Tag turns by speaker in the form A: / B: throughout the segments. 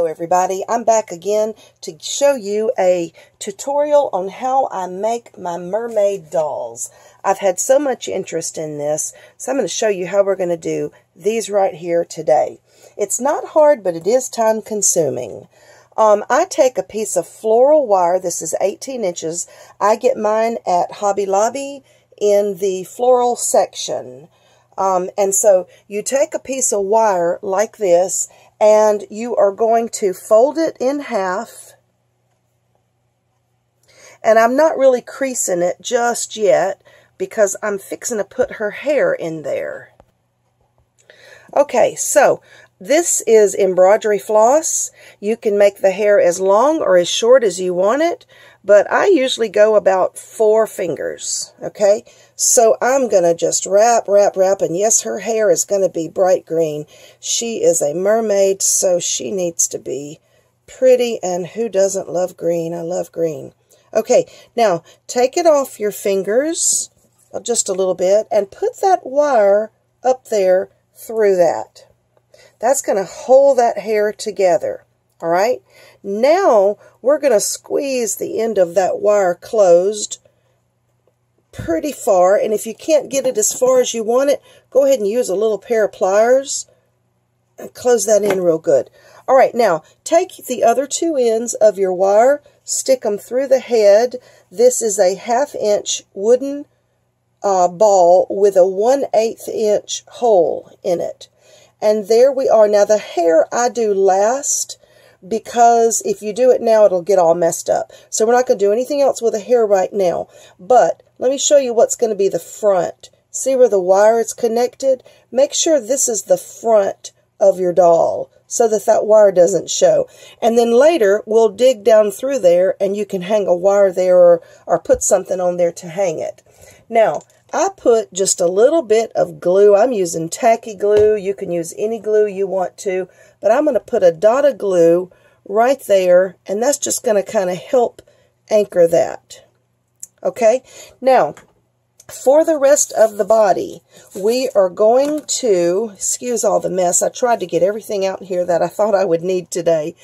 A: Hello everybody, I'm back again to show you a tutorial on how I make my mermaid dolls. I've had so much interest in this, so I'm going to show you how we're going to do these right here today. It's not hard, but it is time consuming. I take a piece of floral wire. This is 18 inches. I get mine at Hobby Lobby in the floral section. And so you take a piece of wire like this, and you are going to fold it in half. And I'm not really creasing it just yet because I'm fixing to put her hair in there. Okay, so this is embroidery floss. You can make the hair as long or as short as you want it, but I usually go about 4 fingers, okay? So I'm going to just wrap, and yes, her hair is going to be bright green. She is a mermaid, so she needs to be pretty, and who doesn't love green? I love green. Okay, now take it off your fingers just a little bit and put that wire up there through that. That's going to hold that hair together, all right? Now we're going to squeeze the end of that wire closed pretty far, and if you can't get it as far as you want it, go ahead and use a little pair of pliers and close that in real good. All right, now take the other 2 ends of your wire, stick them through the head. This is a 1/2 inch wooden ball with a 1/8 inch hole in it. And there we are. Now the hair I do last, because if you do it now, it'll get all messed up. So we're not going to do anything else with the hair right now. But let me show you what's going to be the front. See where the wire is connected? Make sure this is the front of your doll so that that wire doesn't show. And then later, we'll dig down through there and you can hang a wire there or put something on there to hang it. Now, I put just a little bit of glue. I'm using tacky glue. You can use any glue you want to, but I'm going to put a dot of glue right there, and that's just going to kind of help anchor that. Okay, now for the rest of the body, we are going to, excuse all the mess, I tried to get everything out here that I thought I would need today.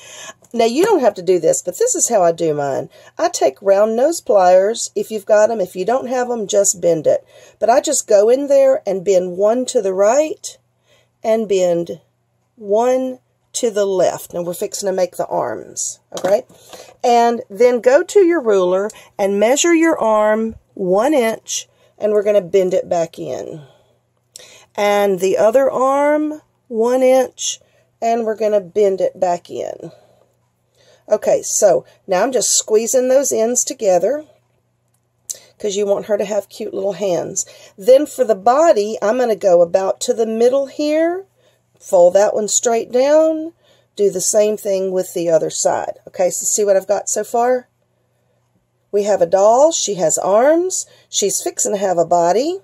A: Now, you don't have to do this, but this is how I do mine. I take round nose pliers, if you've got them. If you don't have them, just bend it. But I just go in there and bend 1 to the right and bend 1 to the left. Now, we're fixing to make the arms, okay? And then go to your ruler and measure your arm 1 inch, and we're going to bend it back in. And the other arm, 1 inch, and we're going to bend it back in. Okay, so now I'm just squeezing those ends together because you want her to have cute little hands. Then for the body, I'm going to go about to the middle here, fold that one straight down, do the same thing with the other side. Okay, so see what I've got so far? We have a doll, she has arms, she's fixing to have a body.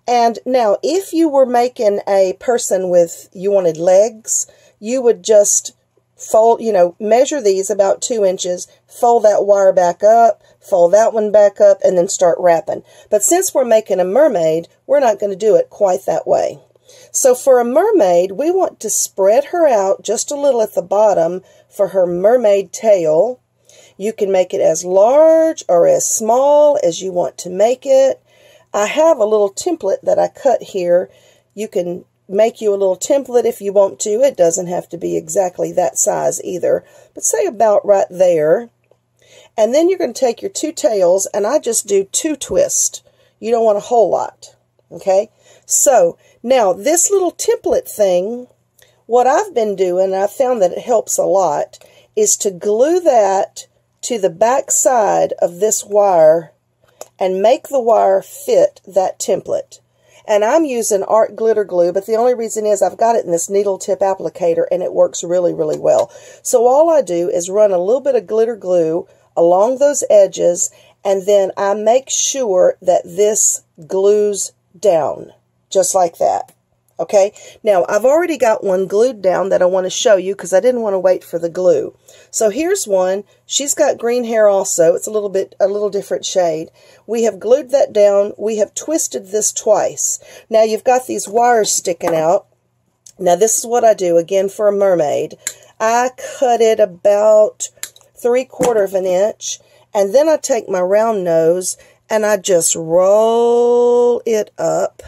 A: And now if you were making a person with, you wanted legs, you would just fold, measure these about 2 inches, fold that wire back up, fold that one back up, and then start wrapping. But since we're making a mermaid, we're not going to do it quite that way. So for a mermaid, we want to spread her out just a little at the bottom for her mermaid tail. You can make it as large or as small as you want to make it. I have a little template that I cut here. You can make you a little template if you want to. It doesn't have to be exactly that size either, but say about right there. And then you're going to take your 2 tails, and I just do 2 twists. You don't want a whole lot, okay? So now this little template thing, what I've been doing, and I've found that it helps a lot, is to glue that to the back side of this wire and make the wire fit that template. And I'm using art glitter glue, but the only reason is I've got it in this needle tip applicator, and it works really, really well. So all I do is run a little bit of glitter glue along those edges, and then I make sure that this glues down, just like that. Okay, now I've already got one glued down that I want to show you because I didn't want to wait for the glue. So here's one. She's got green hair also. It's a little different shade. We have glued that down. We have twisted this twice. Now you've got these wires sticking out. Now this is what I do again for a mermaid. I cut it about 3/4 of an inch, and then I take my round nose and I just roll it up,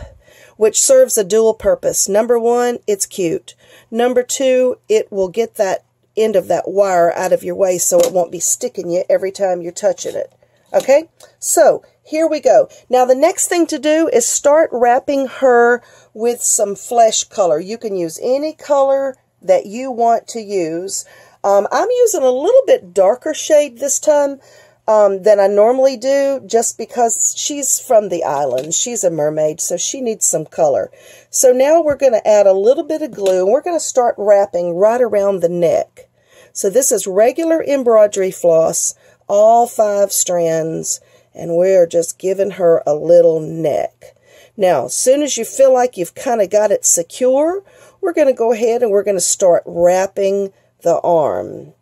A: which serves a dual purpose. Number one, it's cute. Number two, it will get that end of that wire out of your way so it won't be sticking you every time you're touching it. Okay, so here we go. Now the next thing to do is start wrapping her with some flesh color. You can use any color that you want to use. I'm using a little bit darker shade this time than I normally do, just because she's from the island. She's a mermaid, so she needs some color. So now we're going to add a little bit of glue, and we're going to start wrapping right around the neck. So this is regular embroidery floss, all 5 strands, and we're just giving her a little neck. Now, as soon as you feel like you've kind of got it secure, we're going to go ahead and we're going to start wrapping the arm.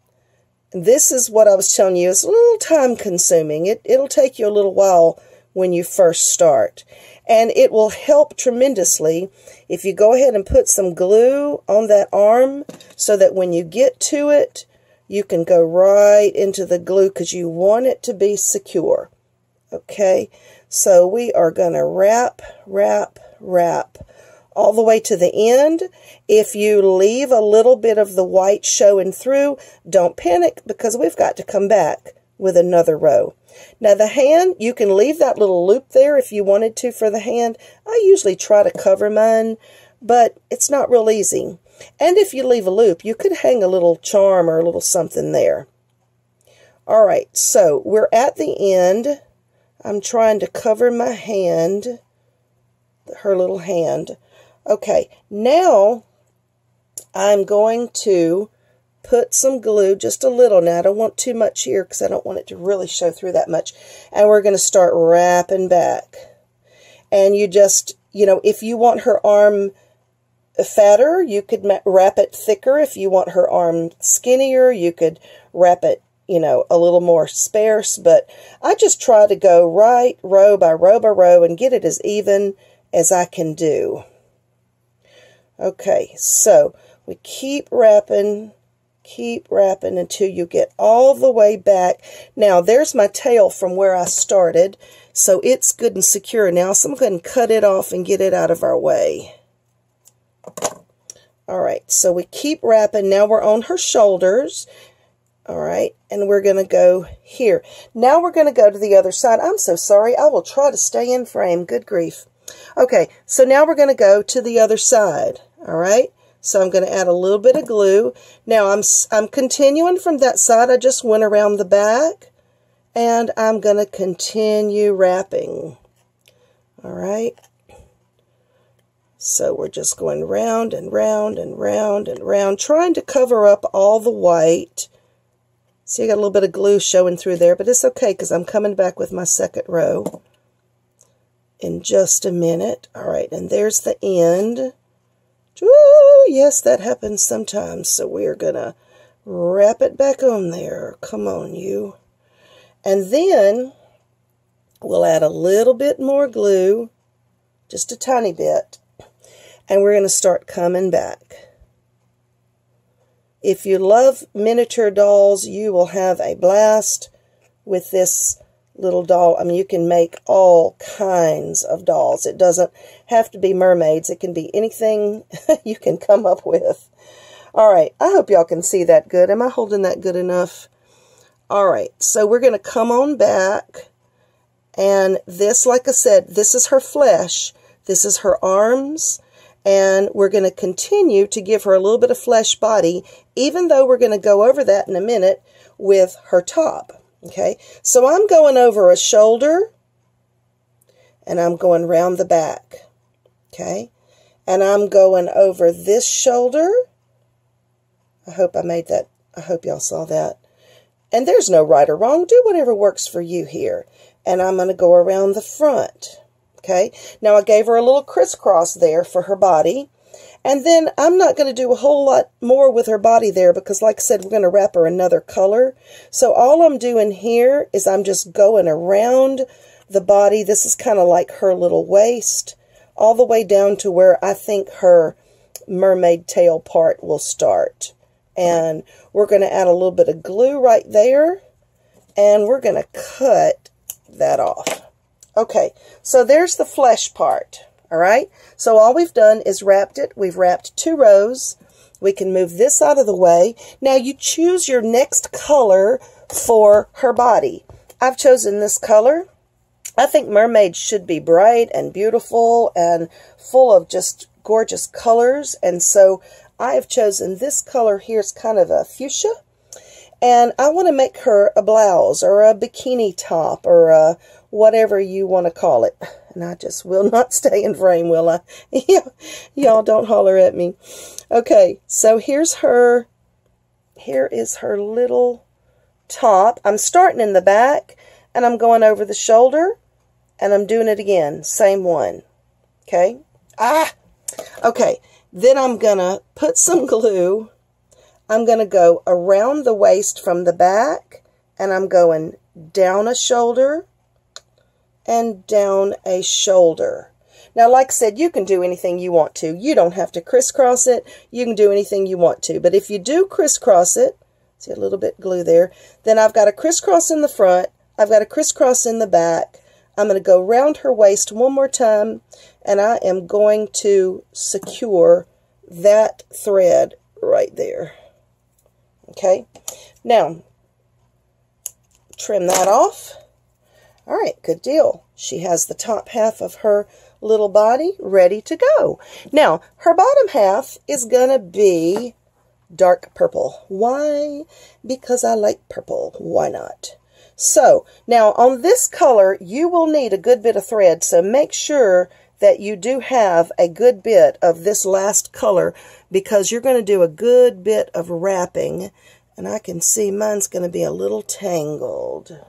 A: This is what I was telling you. It's a little time consuming. It'll take you a little while when you first start. And it will help tremendously if you go ahead and put some glue on that arm so that when you get to it, you can go right into the glue because you want it to be secure. Okay, so we are going to wrap, wrap, wrap all the way to the end. If you leave a little bit of the white showing through, don't panic because we've got to come back with another row. Now the hand, you can leave that little loop there if you wanted to for the hand. I usually try to cover mine, but it's not real easy. And if you leave a loop, you could hang a little charm or a little something there. All right, so we're at the end. I'm trying to cover my hand, her little hand. Okay, now I'm going to put some glue, just a little. Now, I don't want too much here because I don't want it to really show through that much. And we're going to start wrapping back. And you just, you know, if you want her arm fatter, you could wrap it thicker. If you want her arm skinnier, you could wrap it, you know, a little more sparse. But I just try to go right row by row by row and get it as even as I can do. Okay, so we keep wrapping until you get all the way back. Now, there's my tail from where I started, so it's good and secure now. So I'm going to cut it off and get it out of our way. All right, so we keep wrapping. Now we're on her shoulders. All right, and we're going to go here. Now we're going to go to the other side. I'm so sorry. I will try to stay in frame. Good grief. Okay, so now we're going to go to the other side. All right, so I'm going to add a little bit of glue. Now I'm continuing from that side. I just went around the back, and I'm going to continue wrapping. All right. So we're just going round and round and round and round, trying to cover up all the white. See, I got a little bit of glue showing through there, but it's okay because I'm coming back with my second row in just a minute. All right, and there's the end. Ooh, yes, that happens sometimes. So we're going to wrap it back on there. Come on, you. And then we'll add a little bit more glue, just a tiny bit. And we're going to start coming back. If you love miniature dolls, you will have a blast with this little doll. I mean, you can make all kinds of dolls. It doesn't have to be mermaids. It can be anything you can come up with. All right, I hope y'all can see that good. Am I holding that good enough? All right, so we're going to come on back. And this, like I said, this is her flesh. This is her arms. And we're going to continue to give her a little bit of flesh body, even though we're going to go over that in a minute with her top. Okay, so I'm going over a shoulder, and I'm going round the back. Okay, and I'm going over this shoulder. I hope I made that. I hope y'all saw that. And there's no right or wrong. Do whatever works for you here. And I'm going to go around the front. Okay, now I gave her a little crisscross there for her body. And then I'm not going to do a whole lot more with her body there because, like I said, we're going to wrap her another color. So all I'm doing here is I'm just going around the body. This is kind of like her little waist, all the way down to where I think her mermaid tail part will start. And we're going to add a little bit of glue right there. And we're going to cut that off. Okay, so there's the flesh part. All right, so all we've done is wrapped it. We've wrapped 2 rows. We can move this out of the way. Now you choose your next color for her body. I've chosen this color. I think Mermaid should be bright and beautiful and full of just gorgeous colors. And so I have chosen this color here. It's kind of a fuchsia. And I want to make her a blouse or a bikini top or a whatever you want to call it. And I just will not stay in frame, will I? Y'all don't holler at me. Okay, so here's her. Here is her little top. I'm starting in the back, and I'm going over the shoulder, and I'm doing it again. Same one. Okay? Okay, then I'm going to put some glue. I'm going to go around the waist from the back, and I'm going down a shoulder and down a shoulder. Now, like I said, you can do anything you want to. You don't have to crisscross it. You can do anything you want to. But if you do crisscross it, see a little bit of glue there, then I've got a crisscross in the front. I've got a crisscross in the back. I'm going to go around her waist one more time, and I am going to secure that thread right there. Okay, now trim that off. All right, good deal. She has the top half of her little body ready to go. Now, her bottom half is going to be dark purple. Why? Because I like purple. Why not? So, now on this color, you will need a good bit of thread, so make sure that you do have a good bit of this last color because you're going to do a good bit of wrapping. And I can see mine's going to be a little tangled.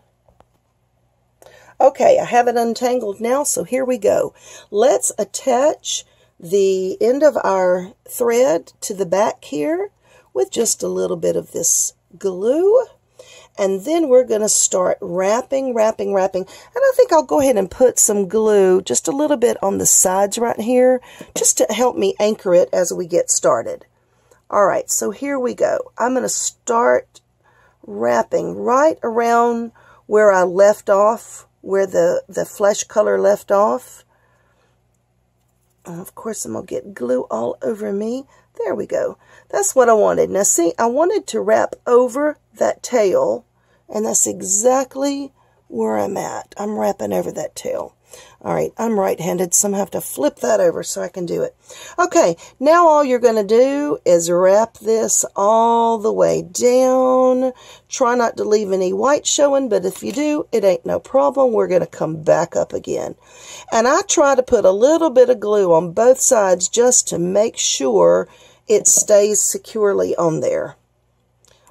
A: Okay, I have it untangled now, so here we go. Let's attach the end of our thread to the back here with just a little bit of this glue. And then we're going to start wrapping. And I think I'll go ahead and put some glue, just a little bit on the sides right here, just to help me anchor it as we get started. All right, so here we go. I'm going to start wrapping right around where I left off, where the flesh color left off. And of course, I'm going to get glue all over me. There we go. That's what I wanted. Now, see, I wanted to wrap over that tail, and that's exactly where I'm at. I'm wrapping over that tail. All right, I'm right-handed, so I'm going to have to flip that over so I can do it. Okay, now all you're going to do is wrap this all the way down. Try not to leave any white showing, but if you do, it ain't no problem. We're going to come back up again. And I try to put a little bit of glue on both sides just to make sure it stays securely on there.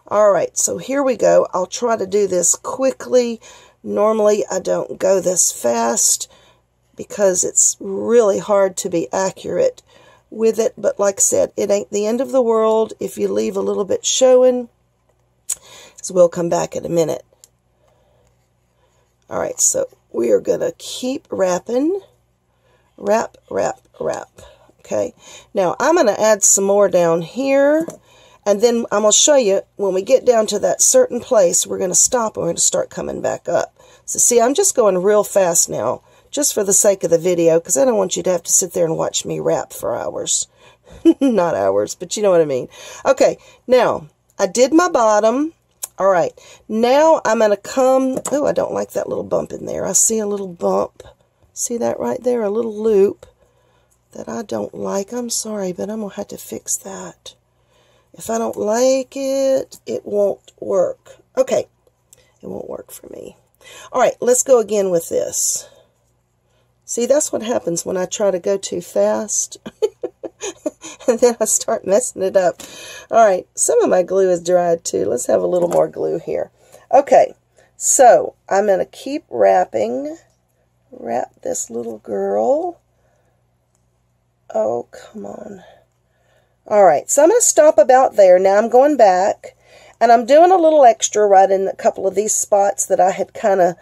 A: All right, so here we go. I'll try to do this quickly. Normally, I don't go this fast because it's really hard to be accurate with it. But like I said, it ain't the end of the world if you leave a little bit showing. So we'll come back in a minute. All right, so we are going to keep wrapping. Wrap. Okay, now I'm going to add some more down here. And then I'm going to show you, when we get down to that certain place, we're going to stop and we're going to start coming back up. So see, I'm just going real fast now, just for the sake of the video, because I don't want you to have to sit there and watch me wrap for hours. Not hours, but you know what I mean. Okay, now, I did my bottom. All right, now I'm going to come, oh, I don't like that little bump in there. I see a little bump. See that right there, a little loop that I don't like. I'm sorry, but I'm going to have to fix that. If I don't like it, it won't work. Okay, it won't work for me. All right, let's go again with this. See, that's what happens when I try to go too fast. And then I start messing it up. All right, some of my glue is dried too. Let's have a little more glue here. Okay, so I'm going to keep wrapping. Wrap this little girl. Oh, come on. All right, so I'm going to stop about there. Now I'm going back, and I'm doing a little extra right in a couple of these spots that I had kind of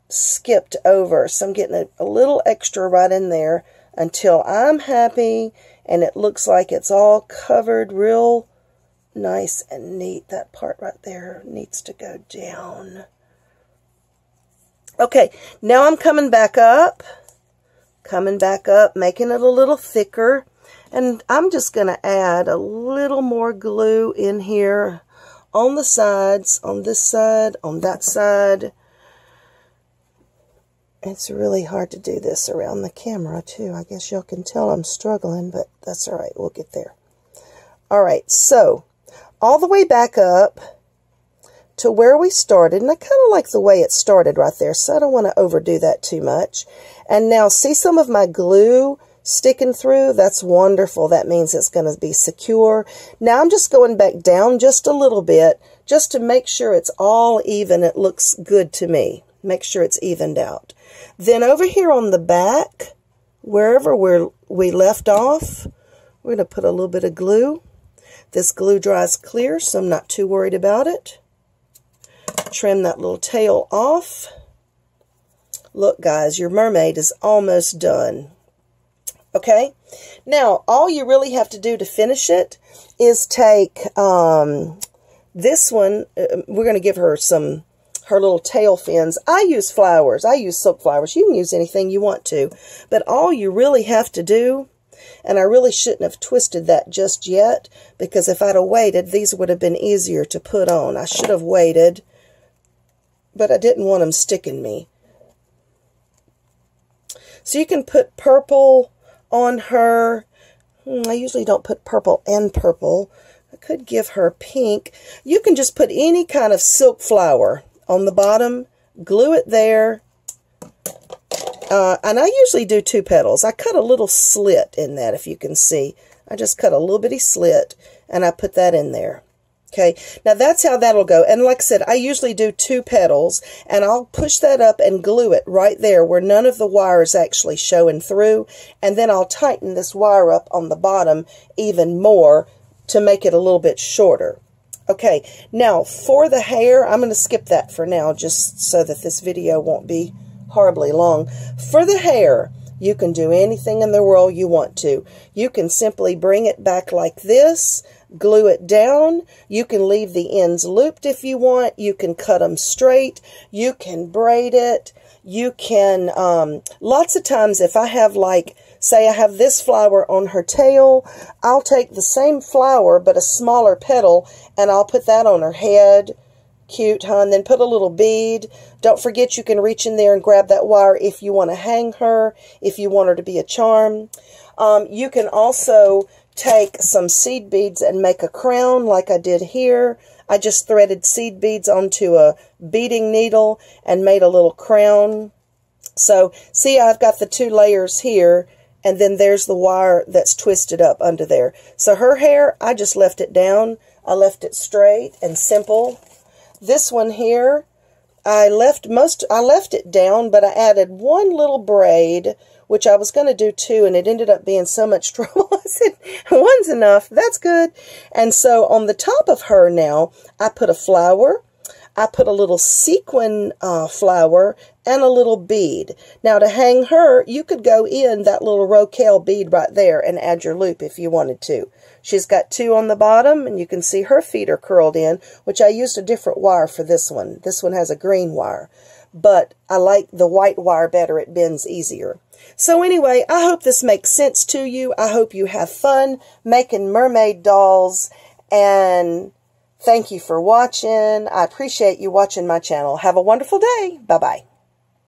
A: skipped over. So I'm getting a little extra right in there until I'm happy, and it looks like it's all covered real nice and neat. That part right there needs to go down. Okay, now I'm coming back up, making it a little thicker. And I'm just going to add a little more glue in here on the sides, on this side, on that side. It's really hard to do this around the camera, too. I guess y'all can tell I'm struggling, but that's all right. We'll get there. All right, so all the way back up to where we started. And I kind of like the way it started right there, so I don't want to overdo that too much. And now see some of my glue sticking through? That's wonderful. That means it's going to be secure. Now I'm just going back down just a little bit just to make sure it's all even. It looks good to me. Make sure it's evened out. Then over here on the back, wherever we left off, we're going to put a little bit of glue. This glue dries clear, so I'm not too worried about it. Trim that little tail off. Look, guys, your mermaid is almost done. Okay, now all you really have to do to finish it is take this one. We're going to give her her little tail fins. I use flowers. I use silk flowers. You can use anything you want to. But all you really have to do, and I really shouldn't have twisted that just yet, because if I'd have waited, these would have been easier to put on. I should have waited, but I didn't want them sticking me. So you can put purple on her. I usually don't put purple and purple. I could give her pink. You can just put any kind of silk flower on the bottom, glue it there, and I usually do 2 petals. I cut a little slit in that, if you can see. I just cut a little bitty slit, and I put that in there. Okay, now that's how that'll go. And like I said, I usually do 2 petals, and I'll push that up and glue it right there where none of the wire is actually showing through, and then I'll tighten this wire up on the bottom even more to make it a little bit shorter. Okay, now for the hair, I'm going to skip that for now just so that this video won't be horribly long. For the hair, you can do anything in the world you want to. You can simply bring it back like this, glue it down. You can leave the ends looped if you want. You can cut them straight. You can braid it. You can, lots of times if I have say I have this flower on her tail, I'll take the same flower but a smaller petal and I'll put that on her head. Cute, huh? And then put a little bead. Don't forget you can reach in there and grab that wire if you want to hang her, if you want her to be a charm. You can also take some seed beads and make a crown like I did here. I just threaded seed beads onto a beading needle and made a little crown. So, see, I've got the 2 layers here, and then there's the wire that's twisted up under there. So her hair, I just left it down. I left it straight and simple. This one here, I left it down, but I added 1 little braid, which I was going to do 2, and it ended up being so much trouble. I said, 1's enough. That's good. And so on the top of her now, I put a flower. I put a little sequin flower and a little bead. Now to hang her, you could go in that little rocaille bead right there and add your loop if you wanted to. She's got 2 on the bottom, and you can see her feet are curled in, which I used a different wire for this one. This one has a green wire, but I like the white wire better. It bends easier. So anyway, I hope this makes sense to you. I hope you have fun making mermaid dolls, and thank you for watching. I appreciate you watching my channel. Have a wonderful day. Bye-bye.